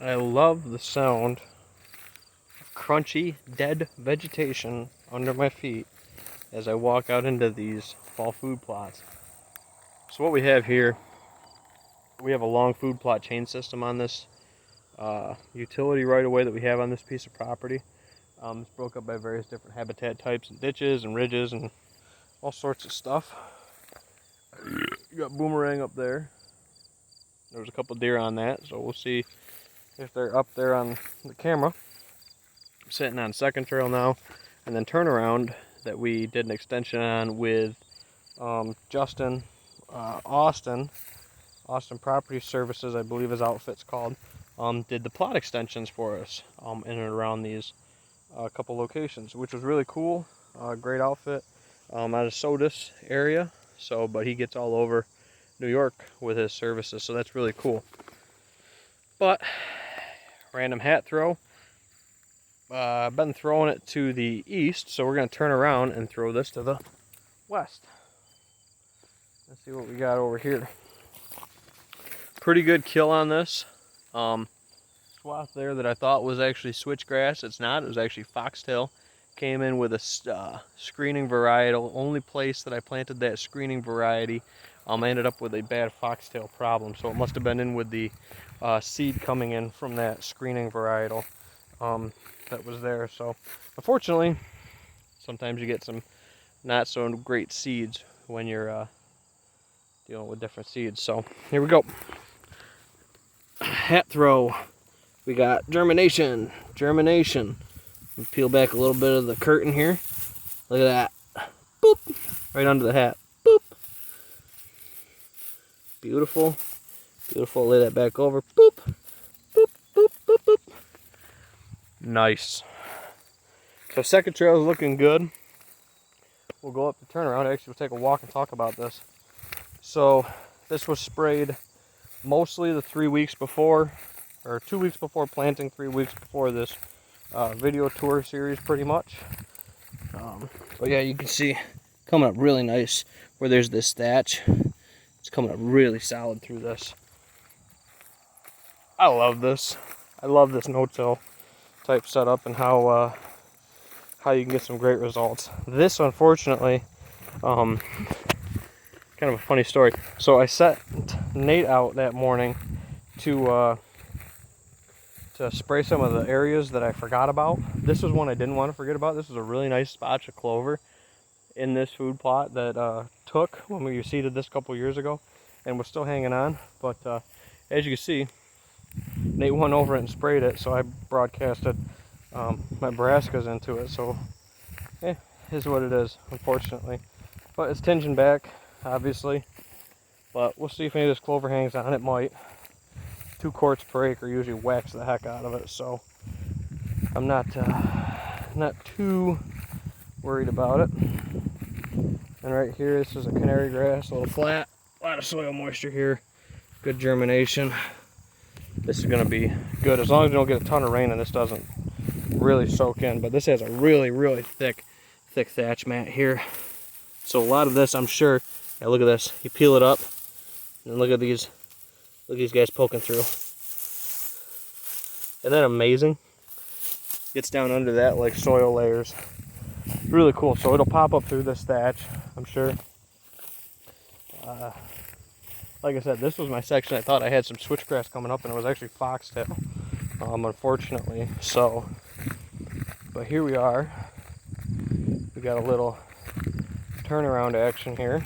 I love the sound of crunchy, dead vegetation under my feet as I walk out into these fall food plots. So what we have here, we have a long food plot chain system on this utility right away that we have on this piece of property. It's broke up by various different habitat types and ditches and ridges and all sorts of stuff. You got boomerang up there. There's a couple deer on that, so we'll see if they're up there on the camera. I'm sitting on second trail now, and then turnaround that we did an extension on with Justin Austin Property Services, I believe his outfit's called, did the plot extensions for us in and around these couple locations, which was really cool. Great outfit out of Sodus area, but he gets all over New York with his services, so that's really cool. But random hat throw. I've been throwing it to the east, so we're going to turn around and throw this to the west. Let's see what we got over here. Pretty good kill on this. Swath there that I thought was actually switchgrass. It's not. It was actually foxtail. Came in with a screening varietal. Only place that I planted that screening variety, I ended up with a bad foxtail problem. So it must have been in with the seed coming in from that screening varietal that was there. So unfortunately, sometimes you get some not so great seeds when you're dealing with different seeds. So here we go. Hat throw. We got germination. Peel back a little bit of the curtain here. Look at that. Boop. Right under the hat. Boop. Beautiful. Lay that back over. Boop. Boop, boop, boop, boop. Nice. So second trail is looking good. We'll go up the turnaround. Actually, we'll take a walk and talk about this. So this was sprayed mostly the 3 weeks before, or 2 weeks before planting, 3 weeks before this video tour series, pretty much. But yeah, you can see coming up really nice where there's this thatch. It's coming up really solid through this. I love this. I love this no-till type setup and how you can get some great results. This, unfortunately, kind of a funny story. So I set Nate out that morning to spray some of the areas that I forgot about. This was one I didn't want to forget about. This was a really nice spotch of clover in this food plot that took when we seeded this a couple years ago and was still hanging on. But as you can see, Nate went over it and sprayed it, so I broadcasted my brassicas into it. So it is what it is, unfortunately. But it's tinging back, obviously. But we'll see if any of this clover hangs on. It might. 2 quarts per acre usually whacks the heck out of it, so I'm not too worried about it. And right here, this is a canary grass, a little flat, a lot of soil moisture here, good germination. This is going to be good as long as you don't get a ton of rain and this doesn't really soak in. But this has a really thick thatch mat here, so a lot of this, I'm sure. Yeah, look at this. You peel it up, and look at these. Look at these guys poking through. Isn't that amazing? Gets down under that like soil layers. Really cool. So it'll pop up through this thatch, I'm sure. Like I said, this was my section. I thought I had some switchgrass coming up, and it was actually foxtail, unfortunately. So, but here we are. We got a little turnaround action here.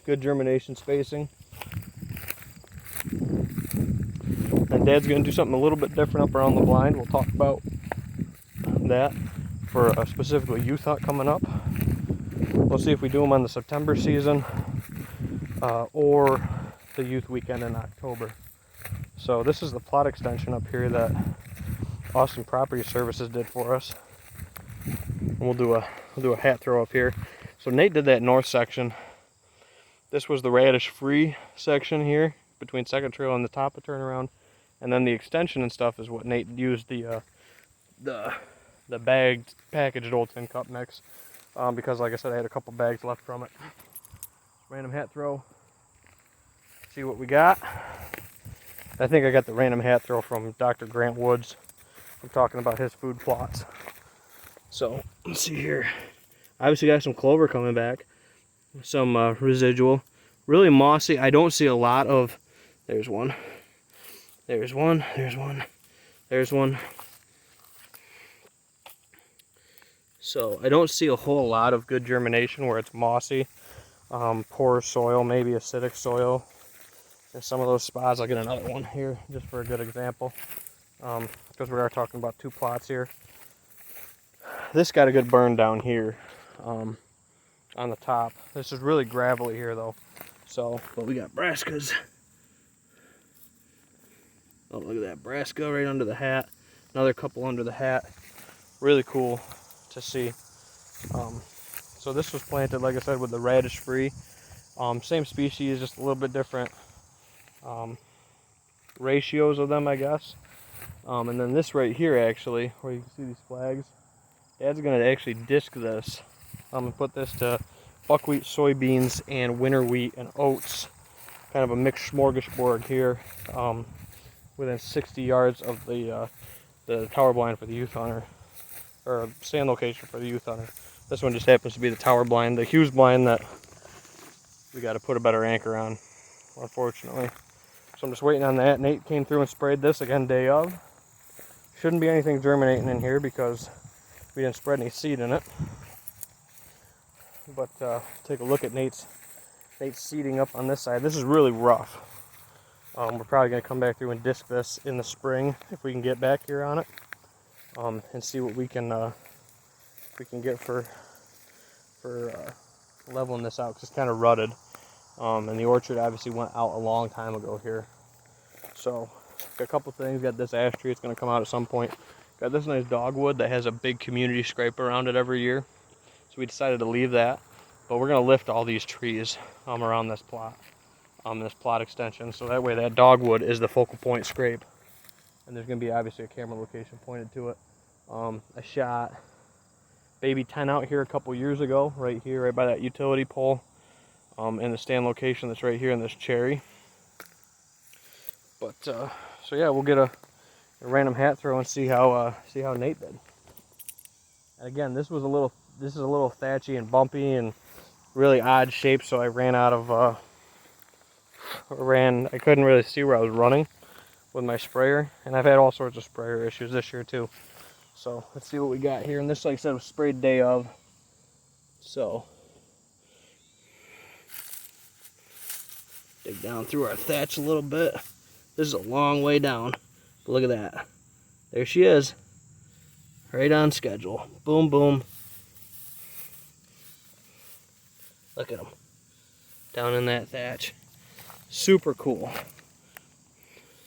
Good germination spacing. And Dad's going to do something a little bit different up around the blind. We'll talk about that for specifically youth hunt coming up. We'll see if we do them on the September season or the youth weekend in October. So this is the plot extension up here that Austin Property Services did for us. And we'll do a hat throw up here. So Nate did that north section. This was the radish free section here between second trail and the top of turnaround, and then the extension and stuff is what Nate used the bagged packaged old tin cup mix because, like I said, I had a couple bags left from it. Random hat throw. See what we got. I think I got the random hat throw from Dr. Grant Woods. I'm talking about his food plots. So let's see here. Obviously got some clover coming back, some residual, really mossy. I don't see a lot of. There's one. There's one. There's one. There's one. So I don't see a whole lot of good germination where it's mossy, poor soil, maybe acidic soil. In some of those spots, I'll get another one here just for a good example, because we are talking about 2 plots here. This got a good burn down here on the top. This is really gravelly here though. So, but we got brassicas. Oh, look at that brassica right under the hat. Another couple under the hat. Really cool to see. So this was planted, like I said, with the radish free. Same species, just a little bit different ratios of them, I guess. And then this right here, actually, where you can see these flags, Dad's gonna actually disc this. I'm gonna put this to buckwheat, soybeans, and winter wheat and oats. Kind of a mixed smorgasbord here, within 60 yards of the tower blind for the youth hunter, or stand location for the youth hunter. This one just happens to be the tower blind, the Hughes blind that we got to put a better anchor on, unfortunately. So I'm just waiting on that. Nate came through and sprayed this again day of. Shouldn't be anything germinating in here because we didn't spread any seed in it. But take a look at Nate's seeding up on this side. This is really rough. We're probably going to come back through and disc this in the spring if we can get back here on it, and see what we can get for leveling this out, because it's kind of rutted. And the orchard obviously went out a long time ago here. So got a couple things. Got this ash tree, it's going to come out at some point. Got this nice dogwood that has a big community scrape around it every year. So we decided to leave that. But we're going to lift all these trees around this plot extension. So that way that dogwood is the focal point scrape. And there's going to be obviously a camera location pointed to it. I shot baby 10 out here a couple years ago, right here, right by that utility pole. In the stand location that's right here in this cherry. But so yeah, we'll get a random hat throw and see how Nate did. And again, this is a little thatchy and bumpy and really odd shape, so I ran out of I couldn't really see where I was running with my sprayer, and I've had all sorts of sprayer issues this year too. So let's see what we got here. And this, like I said, was sprayed day of. So dig down through our thatch a little bit. This is a long way down, but look at that. There she is, right on schedule. Boom, boom. Look at them down in that thatch. Super cool.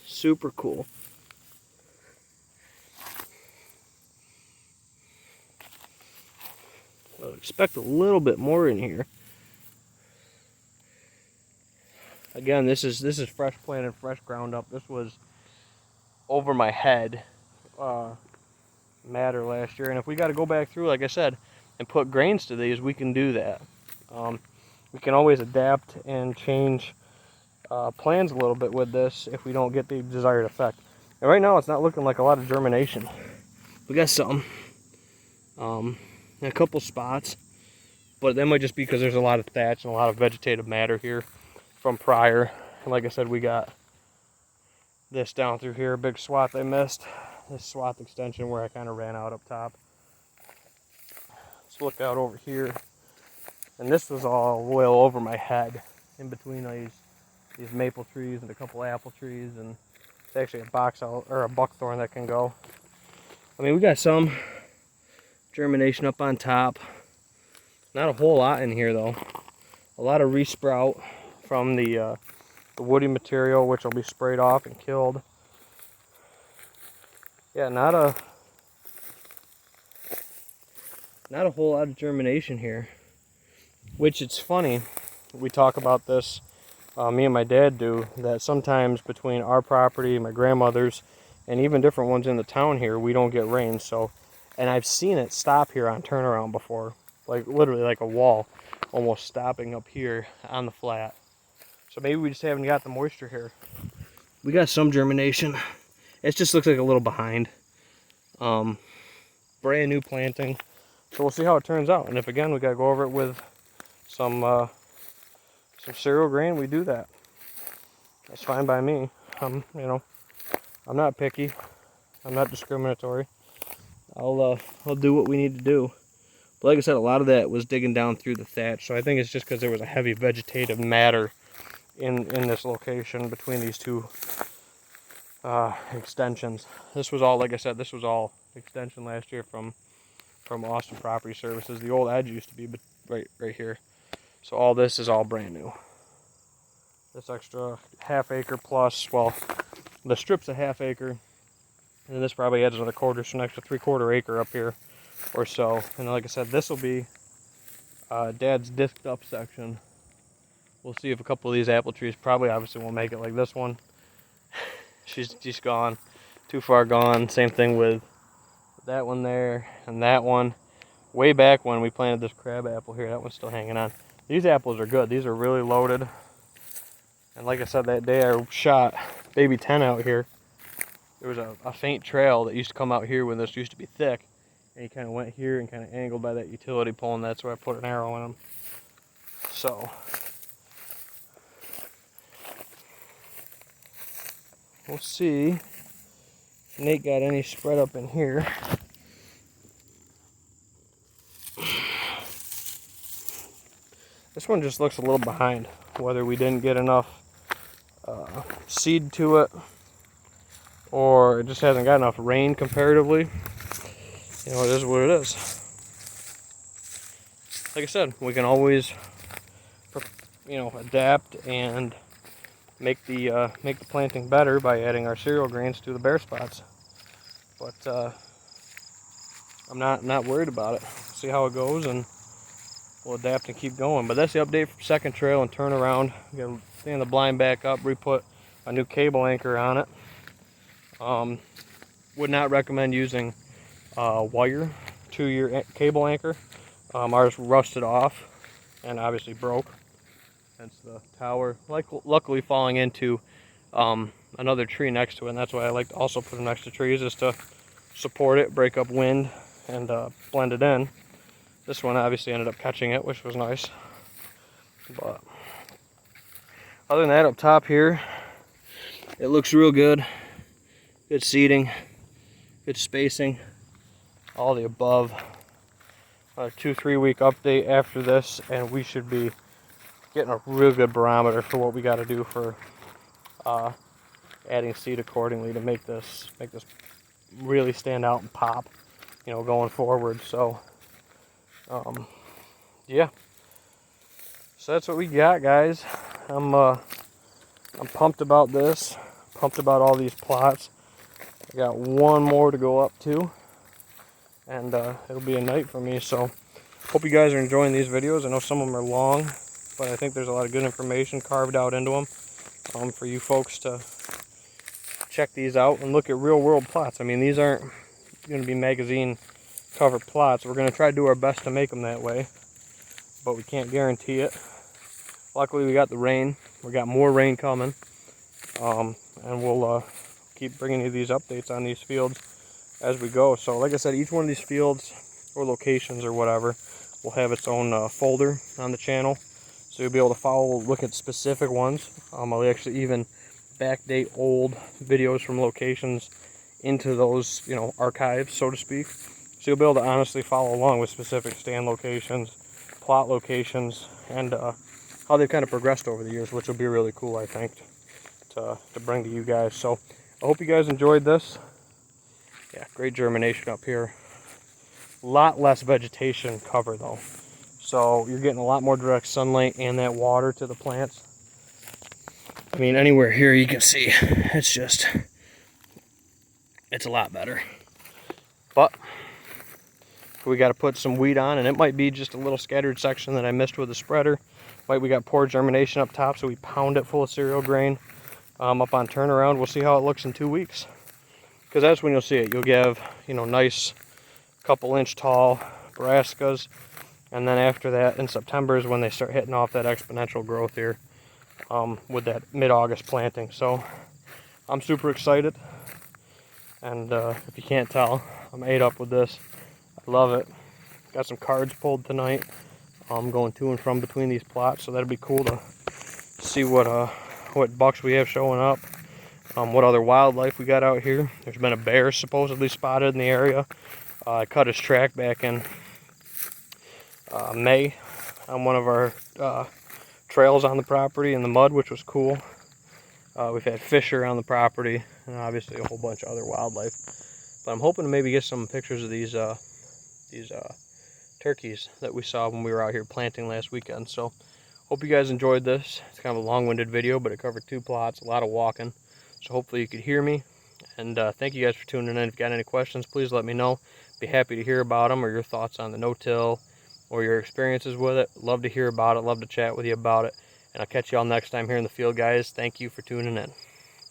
Super cool. I'll expect a little bit more in here. Again, this is fresh planted, fresh ground up. This was over my head matter last year, and if we got to go back through, like I said, and put grains to these, we can do that. We can always adapt and change plans a little bit with this if we don't get the desired effect. And right now, it's not looking like a lot of germination. We got some in a couple spots, but that might just be because there's a lot of thatch and a lot of vegetative matter here from prior. And like I said, we got this down through here, a big swath I missed. This swath extension where I kind of ran out up top. Let's look out over here. And this was all well over my head, in between these maple trees and a couple apple trees, and it's actually a buckthorn that can go. I mean, we got some germination up on top. Not a whole lot in here though. A lot of resprout from the woody material, which will be sprayed off and killed. Yeah, not a whole lot of germination here. Which, it's funny, we talk about this, me and my dad do, that sometimes between our property, my grandmother's, and even different ones in the town here, we don't get rain. So, and I've seen it stop here on turnaround before, like literally like a wall almost stopping up here on the flat. So maybe we just haven't got the moisture here. we got some germination. It just looks like a little behind. Brand new planting. So we'll see how it turns out. And if again we gotta go over it with some cereal grain, we do that. That's fine by me. You know, I'm not picky. I'm not discriminatory. I'll do what we need to do. But like I said, a lot of that was digging down through the thatch. So I think it's just because there was a heavy vegetative matter in this location between these two extensions. This was all, like I said, this was all extension last year from Austin Property Services. The old edge used to be right here. So all this is all brand new. This extra half acre plus, well, the strip's a half acre, and this probably adds another quarter, so an extra 3/4 acre up here or so. And like I said, this will be Dad's disked up section. We'll see if a couple of these apple trees probably obviously won't make it, like this one. She's gone, too far gone. Same thing with that one there and that one. Way back when we planted this crab apple here, that one's still hanging on. These apples are good. These are really loaded. And like I said, that day I shot baby 10 out here, there was a faint trail that used to come out here when this used to be thick. And he kind of went here and kind of angled by that utility pole, and that's where I put an arrow in him. So we'll see if Nate got any spread up in here. This one just looks a little behind, whether we didn't get enough seed to it or it just hasn't got enough rain comparatively. You know, it is what it is. Like I said, we can always, you know, adapt and make the planting better by adding our cereal grains to the bare spots. But I'm not worried about it. See how it goes, and we'll adapt and keep going. But that's the update for second trail and turn around. Got to stand the blind back up, re-put a new cable anchor on it. Would not recommend using wire 2-year cable anchor. Ours rusted off and obviously broke. Hence the tower, luckily falling into another tree next to it, and that's why I like to also put them next to trees, is to support it, break up wind, and blend it in. This one obviously ended up catching it, which was nice. But other than that, up top here, it looks real good. Good seeding, good spacing, all the above. A 2-3 week update after this, and we should be getting a real good barometer for what we got to do for adding seed accordingly to make this really stand out and pop, you know, going forward. So yeah, so that's what we got, guys. I'm pumped about this, pumped about all these plots. I got one more to go up to, and it'll be a night for me. So hope you guys are enjoying these videos. I know some of them are long, but I think there's a lot of good information carved out into them for you folks to check these out and look at real world plots. I mean, these aren't going to be magazine cover plots. We're going to try to do our best to make them that way, but we can't guarantee it. Luckily we got the rain. We got more rain coming, and we'll keep bringing you these updates on these fields as we go. So like I said, each one of these fields or locations or whatever will have its own folder on the channel, so you'll be able to follow, look at specific ones. I'll actually even backdate old videos from locations into those, you know, archives, so to speak, so you'll be able to honestly follow along with specific stand locations, plot locations, and how they've kind of progressed over the years, which will be really cool, I think, to bring to you guys. So I hope you guys enjoyed this. Yeah, great germination up here. A lot less vegetation cover though, so you're getting a lot more direct sunlight and that water to the plants. I mean, anywhere here you can see it's a lot better. But we got to put some weed on, and it might be just a little scattered section that I missed with the spreader. We got poor germination up top, so we pound it full of cereal grain up on turnaround. We'll see how it looks in 2 weeks, because that's when you'll see it. You'll give, you know, nice couple-inch tall brassicas, and then after that in September is when they start hitting off that exponential growth here with that mid-August planting. So I'm super excited, and if you can't tell, I'm ate up with this. I love it. Got some cards pulled tonight. I'm going to and from between these plots, so that'll be cool to see what bucks we have showing up. What other wildlife we got out here. There's been a bear supposedly spotted in the area. I cut his track back in May on one of our trails on the property in the mud, which was cool. We've had fish around the property, and obviously a whole bunch of other wildlife. But I'm hoping to maybe get some pictures of these turkeys that we saw when we were out here planting last weekend. So hope you guys enjoyed this. It's kind of a long-winded video, but it covered 2 plots, a lot of walking. So hopefully you could hear me. And thank you guys for tuning in. If you got any questions, please let me know. Be happy to hear about them, or your thoughts on the no-till, or your experiences with it. Love to hear about it. Love to chat with you about it. And I'll catch you all next time here in the field, guys. Thank you for tuning in.